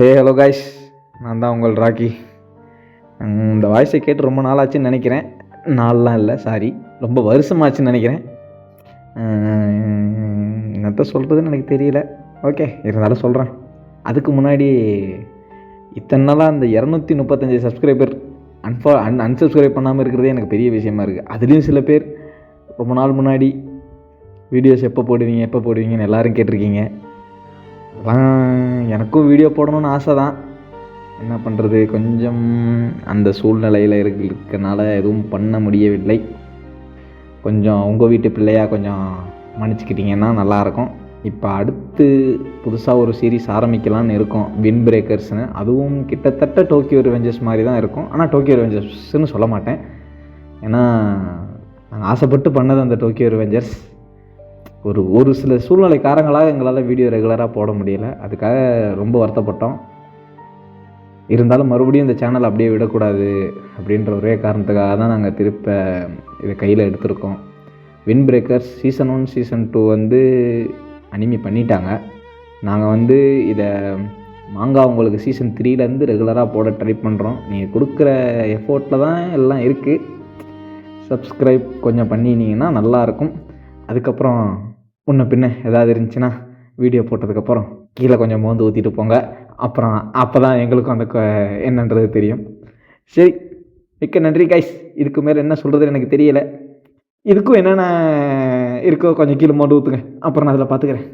Hello guys, நான் தான் உங்கள் ராக்கி. இந்த வாய்ஸை கேட்டு ரொம்ப நாளாச்சுன்னு நினைக்கிறேன். நாள்லாம் இல்லை, சாரி, ரொம்ப வருஷமாச்சுன்னு நினைக்கிறேன். என்னத்த சொல்கிறதுன்னு எனக்கு தெரியல. ஓகே, இருந்தாலும் சொல்கிறேன். அதுக்கு முன்னாடி இத்தனை நாளாக அந்த 235 சப்ஸ்கிரைபர் அன்சப்ஸ்கிரைப் பண்ணாமல் இருக்கிறதே எனக்கு பெரிய விஷயமா இருக்குது. அதுலேயும் சில பேர் ரொம்ப நாள் முன்னாடி வீடியோஸ் எப்போ போடுவீங்கன்னு எல்லோரும் கேட்டிருக்கீங்க. அதெல்லாம் எனக்கும் வீடியோ போடணும்னு ஆசை தான். என்ன பண்ணுறது, கொஞ்சம் அந்த சூழ்நிலையில் இருக்கனால எதுவும் பண்ண முடியவில்லை. கொஞ்சம் உங்கள் வீட்டு பிள்ளையாக கொஞ்சம் மன்னிச்சுக்கிட்டிங்கன்னா நல்லாயிருக்கும். இப்போ அடுத்து புதுசாக ஒரு சீரீஸ் ஆரம்பிக்கலான்னு இருக்கோம், வின் பிரேக்கர்ஸ்னு. அதுவும் கிட்டத்தட்ட டோக்கியோ ரிவெஞ்சர்ஸ் மாதிரி தான் இருக்கும். ஆனால் டோக்கியோ ரிவெஞ்சர்ஸ்ன்னு சொல்ல மாட்டேன், ஏன்னா நாங்கள் ஆசைப்பட்டு பண்ணது அந்த டோக்கியோ ரிவெஞ்சர்ஸ். ஒரு சில சூழ்நிலை காரணங்களாக எங்களால் வீடியோ ரெகுலராக போட முடியலை. அதுக்காக ரொம்ப வருத்தப்பட்டோம். இருந்தாலும் மறுபடியும் இந்த சேனல் அப்படியே விடக்கூடாது அப்படின்ற ஒரே காரணத்துக்காக தான் நாங்கள் இதை கையில் எடுத்திருக்கோம். வின் பிரேக்கர்ஸ் சீசன் 1 சீசன் 2 வந்து அனிமி பண்ணிட்டாங்க. நாங்கள் இதை மாங்கா உங்களுக்கு சீசன் 3லேருந்து ரெகுலராக போட ட்ரை பண்ணுறோம். நீங்கள் கொடுக்குற எஃபோர்ட்டில் தான் எல்லாம் இருக்குது. சப்ஸ்கிரைப் கொஞ்சம் பண்ணினீங்கன்னா நல்லாயிருக்கும். அதுக்கப்புறம் முன்ன பின்ன ஏதாவது இருந்துச்சுன்னா வீடியோ போட்டதுக்கப்புறம் கீழே கொஞ்சம் மோந்து ஊற்றிட்டு போங்க. அப்புறம் அப்போ தான் எங்களுக்கும் அந்த என்னன்றது தெரியும். சரி, மிக்க நன்றி கைஸ். இதுக்கு மேலே என்ன சொல்கிறது எனக்கு தெரியலை. இதுக்கும் என்னென்ன இருக்கோ கொஞ்சம் கீழே மோந்து ஊற்றுங்க, அப்புறம் நான் அதில் பார்த்துக்கிறேன்.